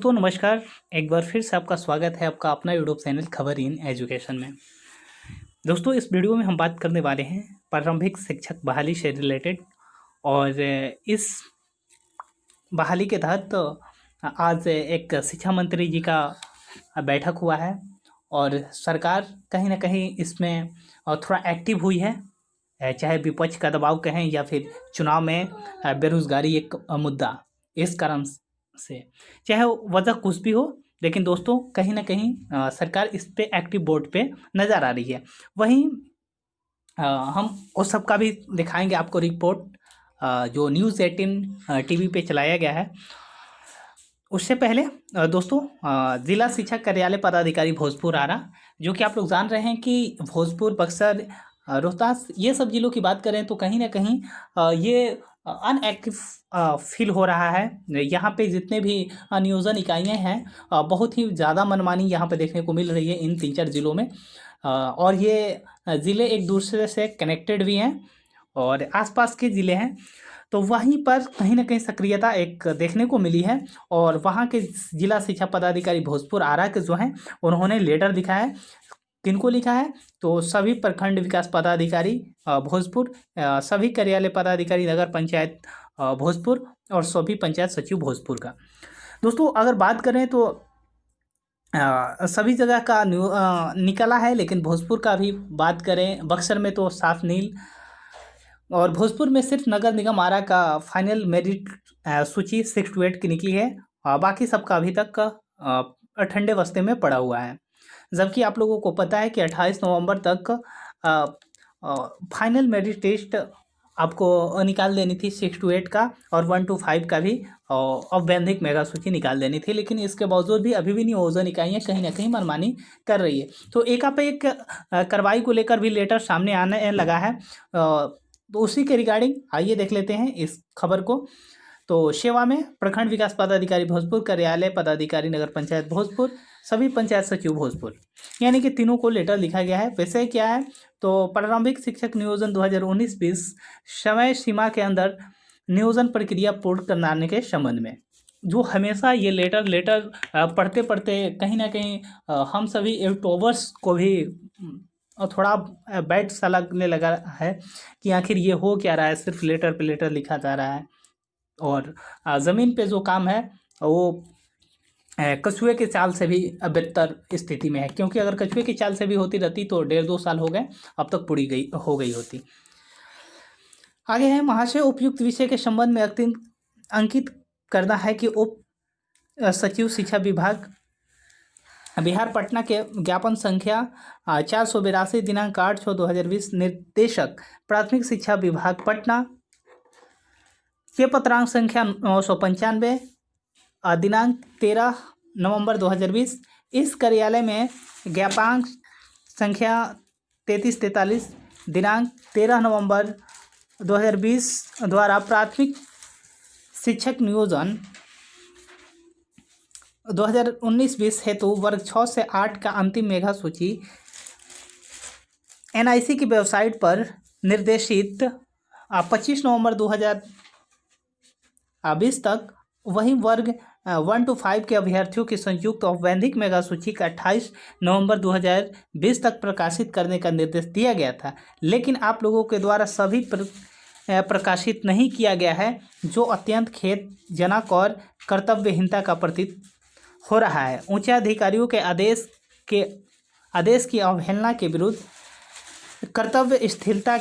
दोस्तों नमस्कार। एक बार फिर से आपका स्वागत है आपका अपना यूट्यूब चैनल खबर इन एजुकेशन में। दोस्तों इस वीडियो में हम बात करने वाले हैं प्रारंभिक शिक्षक बहाली से रिलेटेड। और इस बहाली के तहत आज एक शिक्षा मंत्री जी का बैठक हुआ है और सरकार कहीं ना कहीं इसमें थोड़ा एक्टिव हुई है, चाहे विपक्ष का दबाव कहें या फिर चुनाव में बेरोजगारी एक मुद्दा। इस कारण से चाहे वजह कुछ भी हो, लेकिन दोस्तों कहीं ना कहीं सरकार इस पे एक्टिव बोर्ड पे नज़र आ रही है। वहीं हम उस सब का भी दिखाएंगे आपको रिपोर्ट जो न्यूज़ 18 टीवी पे चलाया गया है। उससे पहले दोस्तों जिला शिक्षा कार्यालय पदाधिकारी भोजपुर आरा, जो कि आप लोग जान रहे हैं कि भोजपुर, बक्सर, रोहतास ये सब जिलों की बात करें तो कहीं ना कहीं ये अनएक्टिव फील हो रहा है। यहाँ पे जितने भी नियोजन इकाइयाँ हैं बहुत ही ज़्यादा मनमानी यहाँ पे देखने को मिल रही है इन 3-4 जिलों में। और ये ज़िले एक दूसरे से कनेक्टेड भी हैं और आसपास के ज़िले हैं, तो वहीं पर कहीं ना कहीं सक्रियता एक देखने को मिली है। और वहाँ के जिला शिक्षा पदाधिकारी भोजपुर आरा के जो हैं उन्होंने लेटर लिखा है। किनको लिखा है? तो सभी प्रखंड विकास पदाधिकारी भोजपुर, सभी कार्यालय पदाधिकारी नगर पंचायत भोजपुर और सभी पंचायत सचिव भोजपुर का। दोस्तों अगर बात करें तो सभी जगह का निकला है, लेकिन भोजपुर का भी बात करें, बक्सर में तो साफ नील, और भोजपुर में सिर्फ नगर निगम आरा का फाइनल मेरिट सूची 6 to 8 की निकली है। बाकी सबका अभी तक ठंडे बस्ते में पड़ा हुआ है। जबकि आप लोगों को पता है कि 28 नवंबर तक फाइनल मेरिट टेस्ट आपको निकाल देनी थी 6 to 8 का, और 1 to 5 का भी औपबंधिक मेगा सूची निकाल देनी थी। लेकिन इसके बावजूद भी अभी भी नियोजन इकाइयाँ कहीं ना कहीं मनमानी कर रही है। तो एकाएक कार्रवाई को लेकर भी लेटर सामने आने लगा है। तो उसी के रिगार्डिंग आइए देख लेते हैं इस खबर को। तो सेवा में प्रखंड विकास पदाधिकारी भोजपुर, कार्यालय पदाधिकारी नगर पंचायत भोजपुर, सभी पंचायत सचिव भोजपुर, यानी कि तीनों को लेटर लिखा गया है। विषय क्या है? तो प्रारंभिक शिक्षक नियोजन 2019-20 समय सीमा के अंदर नियोजन प्रक्रिया पूर्ण कराने के संबंध में। जो हमेशा ये लेटर पढ़ते पढ़ते कहीं ना कहीं हम सभी यूट्यूबर्स को भी थोड़ा बैड सा लगने लगा है कि आखिर ये हो क्या रहा है, सिर्फ लेटर पे लेटर लिखा जा रहा है और ज़मीन पे जो काम है वो कछुए के चाल से भी बेहतर स्थिति में है। क्योंकि अगर कछुए की चाल से भी होती रहती तो 1.5-2 साल हो गए, अब तक पूरी हो गई होती। आगे है महाशय, उपयुक्त विषय के संबंध में अंकित करना है कि उप सचिव शिक्षा विभाग बिहार पटना के ज्ञापन संख्या 482 दिनांक 8/6/2020 निर्देशक प्राथमिक शिक्षा विभाग पटना के पत्रांक संख्या 995 दिनांक 13 नवंबर 2020 इस कार्यालय में ज्ञापांक संख्या 3343 दिनांक 13 नवंबर 2020 द्वारा प्राथमिक शिक्षक नियोजन 2019-20 हेतु वर्ग 6 से 8 का अंतिम मेगा सूची NIC की वेबसाइट पर निर्देशित 25 नवंबर 2020 तक, वहीं वर्ग 1 to 5 के अभ्यर्थियों की संयुक्त औपबंधिक मेगा सूची का 28 नवंबर 2020 तक प्रकाशित करने का निर्देश दिया गया था। लेकिन आप लोगों के द्वारा सभी प्रकाशित नहीं किया गया है, जो अत्यंत खेदजनक और कर्तव्यहीनता का प्रतीत हो रहा है। उच्च अधिकारियों के आदेश की अवहेलना के विरुद्ध कर्तव्य स्थिरता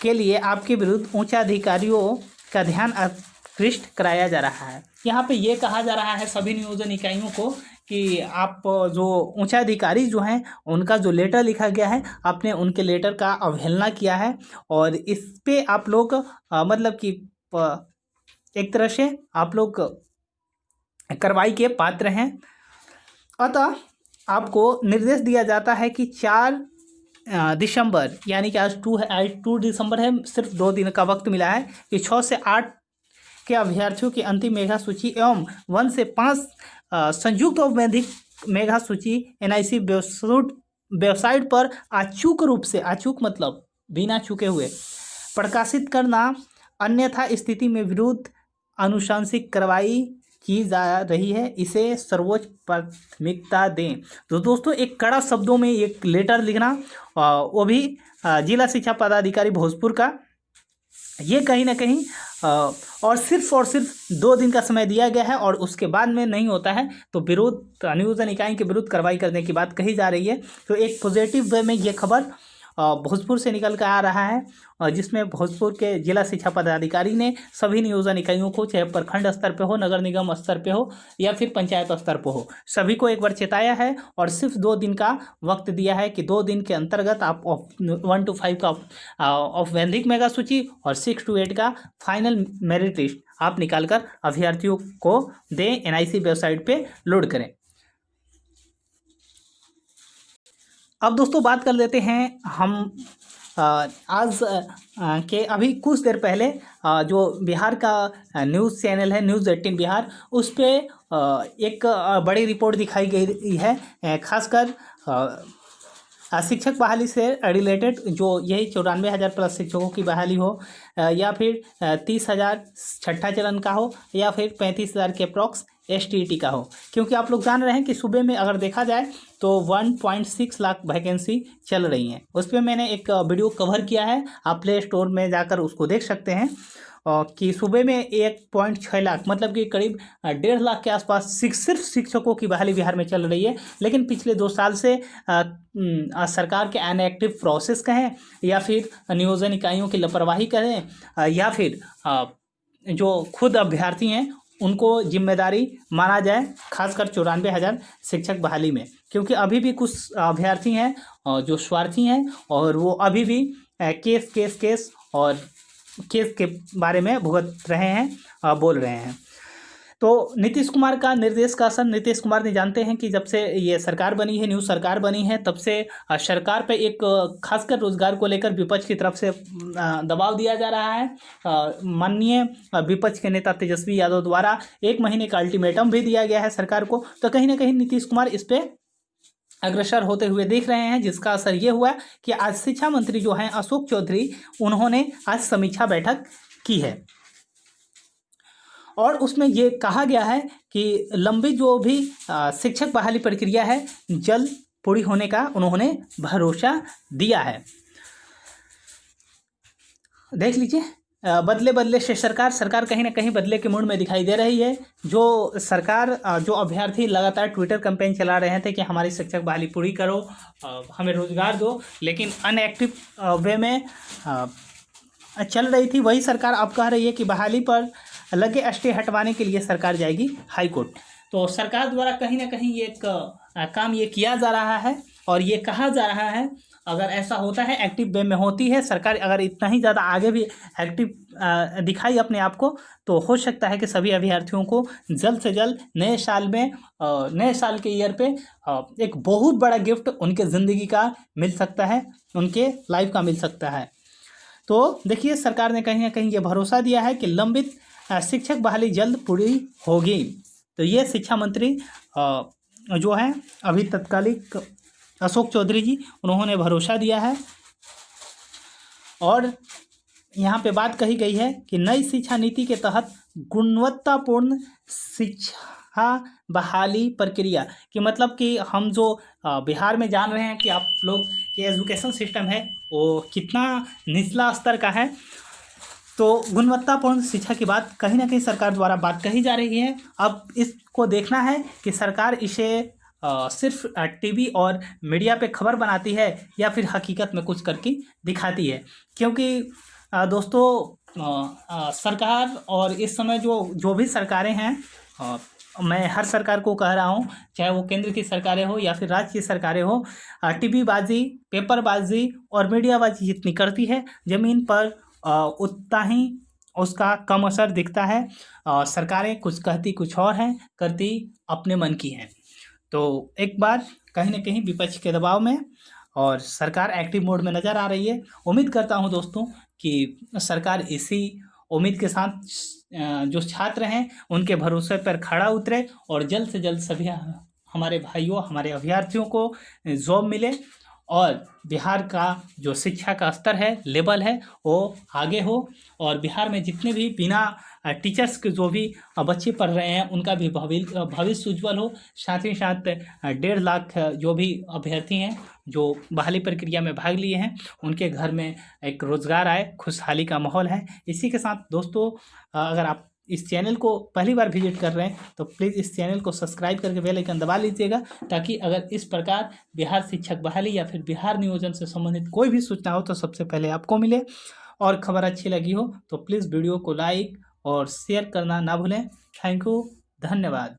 के लिए आपके विरुद्ध उच्च अधिकारियों का ध्यान आकृष्ट कराया जा रहा है। यहाँ पे ये कहा जा रहा है सभी नियोजन इकाइयों को कि आप जो उच्च अधिकारी जो हैं उनका जो लेटर लिखा गया है, आपने उनके लेटर का अवहेलना किया है और इस पे आप लोग मतलब कि एक तरह से आप लोग कार्रवाई के पात्र हैं। अतः आपको निर्देश दिया जाता है कि 4 दिसंबर, यानी कि आज 2 दिसंबर है, सिर्फ 2 दिन का वक्त मिला है कि 6 से 8 के अभ्यर्थियों की अंतिम मेगा सूची एवं 1 से 5 संयुक्त औपबंधिक मेगा सूची NIC वेबसाइट पर अचूक रूप से, अचूक मतलब बिना चूके हुए, प्रकाशित करना, अन्यथा स्थिति में विरुद्ध अनुशंसित कार्रवाई की जा रही है, इसे सर्वोच्च प्राथमिकता दें। तो दोस्तों एक कड़ा शब्दों में एक लेटर लिखना, वो भी जिला शिक्षा पदाधिकारी भोजपुर का, ये कहीं ना कहीं और सिर्फ 2 दिन का समय दिया गया है और उसके बाद में नहीं होता है तो विरोध नियोजन इकाई के विरुद्ध कार्रवाई करने की बात कही जा रही है। तो एक पॉजिटिव वे में ये खबर भोजपुर से निकल कर आ रहा है, जिसमें भोजपुर के जिला शिक्षा पदाधिकारी ने सभी नियोजन इकाइयों को, चाहे प्रखंड स्तर पे हो, नगर निगम स्तर पे हो या फिर पंचायत स्तर पे हो, सभी को एक बार चेताया है और सिर्फ 2 दिन का वक्त दिया है कि 2 दिन के अंतर्गत आप 1 to 5 का औपबंधिक मेगा सूची और 6 to 8 का फाइनल मेरिट लिस्ट आप निकालकर अभ्यर्थियों को दें, NIC वेबसाइट पे लोड करें। अब दोस्तों बात कर लेते हैं हम आज के अभी कुछ देर पहले जो बिहार का न्यूज़ चैनल है न्यूज़ 18 बिहार, उस पर एक बड़ी रिपोर्ट दिखाई गई है, खासकर शिक्षक बहाली से रिलेटेड, जो यही 94,000 प्लस शिक्षकों की बहाली हो या फिर 30,000 छठा चरण का हो या फिर 35,000 के अप्रॉक्स STET का हो। क्योंकि आप लोग जान रहे हैं कि सूबे में अगर देखा जाए तो 1.6 लाख वैकेंसी चल रही हैं। उस पर मैंने एक वीडियो कवर किया है, आप प्ले स्टोर में जाकर उसको देख सकते हैं कि सूबे में 1.6 लाख मतलब कि करीब 1.5 लाख के आसपास सिर्फ शिक्षकों की बहाली बिहार में चल रही है। लेकिन पिछले 2 साल से सरकार के अनएक्टिव प्रोसेस कहें या फिर नियोजन इकाइयों की लापरवाही कहें या फिर जो खुद अभ्यर्थी हैं उनको जिम्मेदारी माना जाए, खासकर 94,000 शिक्षक बहाली में। क्योंकि अभी भी कुछ अभ्यर्थी हैं जो स्वार्थी हैं और वो अभी भी केस और केस के बारे में भुगत रहे हैं, बोल रहे हैं। तो नीतीश कुमार का निर्देश का असर, नीतीश कुमार ने जानते हैं कि जब से ये सरकार बनी है, न्यू सरकार बनी है, तब से सरकार पे एक खासकर रोजगार को लेकर विपक्ष की तरफ से दबाव दिया जा रहा है। माननीय विपक्ष के नेता तेजस्वी यादव द्वारा 1 महीने का अल्टीमेटम भी दिया गया है सरकार को। तो कहीं ना कहीं नीतीश कुमार इस पर अग्रसर होते हुए देख रहे हैं, जिसका असर ये हुआ कि आज शिक्षा मंत्री जो हैं अशोक चौधरी, उन्होंने आज समीक्षा बैठक की है और उसमें ये कहा गया है कि लंबी जो भी शिक्षक बहाली प्रक्रिया है जल्द पूरी होने का उन्होंने भरोसा दिया है। देख लीजिए, बदले से सरकार कहीं ना कहीं बदले के मूड में दिखाई दे रही है। जो सरकार, जो अभ्यर्थी लगातार ट्विटर कैंपेन चला रहे थे कि हमारी शिक्षक बहाली पूरी करो, हमें रोजगार दो, लेकिन अनएक्टिव वे में चल रही थी, वही सरकार अब कह रही है कि बहाली पर लगे स्टे हटवाने के लिए सरकार जाएगी हाई कोर्ट। तो सरकार द्वारा कहीं ना कहीं एक काम ये किया जा रहा है और ये कहा जा रहा है, अगर ऐसा होता है, एक्टिव वे में होती है सरकार, अगर इतना ही ज़्यादा आगे भी एक्टिव दिखाई अपने आप को, तो हो सकता है कि सभी अभ्यर्थियों को जल्द से जल्द नए साल में, नए साल के ईयर पे एक बहुत बड़ा गिफ्ट उनके ज़िंदगी का मिल सकता है, उनके लाइफ का मिल सकता है। तो देखिए, सरकार ने कहीं ना कहीं ये भरोसा दिया है कि लंबित शिक्षक बहाली जल्द पूरी होगी। तो ये शिक्षा मंत्री जो हैं अभी तत्कालिक अशोक चौधरी जी, उन्होंने भरोसा दिया है और यहाँ पे बात कही गई है कि नई शिक्षा नीति के तहत गुणवत्तापूर्ण शिक्षा बहाली प्रक्रिया की, मतलब कि हम जो बिहार में जान रहे हैं कि आप लोग के एजुकेशन सिस्टम है वो कितना निचला स्तर का है, तो गुणवत्तापूर्ण शिक्षा की बात कहीं ना कहीं सरकार द्वारा बात कही जा रही है। अब इसको देखना है कि सरकार इसे सिर्फ टीवी और मीडिया पे खबर बनाती है या फिर हकीकत में कुछ करके दिखाती है। क्योंकि दोस्तों सरकार और इस समय जो भी सरकारें हैं, मैं हर सरकार को कह रहा हूँ, चाहे वो केंद्र की सरकारें हो या फिर राज्य की सरकारें हो, टीवी बाजी, पेपरबाजी और मीडियाबाजी जितनी करती है, ज़मीन पर उतना ही उसका कम असर दिखता है। सरकारें कुछ कहती कुछ और हैं, करती अपने मन की हैं। तो एक बार कहीं ना कहीं विपक्ष के दबाव में और सरकार एक्टिव मोड में नज़र आ रही है। उम्मीद करता हूं दोस्तों कि सरकार इसी उम्मीद के साथ जो छात्र हैं उनके भरोसे पर खड़ा उतरे और जल्द से जल्द सभी हमारे भाइयों, हमारे अभ्यर्थियों को जॉब मिले और बिहार का जो शिक्षा का स्तर है, लेवल है, वो आगे हो और बिहार में जितने भी बिना टीचर्स के जो भी बच्चे पढ़ रहे हैं उनका भी भविष्य उज्ज्वल हो। साथ ही साथ 1.5 लाख जो भी अभ्यर्थी हैं जो बहाली प्रक्रिया में भाग लिए हैं उनके घर में एक रोजगार आए, खुशहाली का माहौल है। इसी के साथ दोस्तों, अगर आप इस चैनल को पहली बार विजिट कर रहे हैं तो प्लीज़ इस चैनल को सब्सक्राइब करके बेल आइकन दबा लीजिएगा, ताकि अगर इस प्रकार बिहार शिक्षक बहाली या फिर बिहार नियोजन से संबंधित कोई भी सूचना हो तो सबसे पहले आपको मिले। और खबर अच्छी लगी हो तो प्लीज़ वीडियो को लाइक और शेयर करना ना भूलें। थैंक यू, धन्यवाद।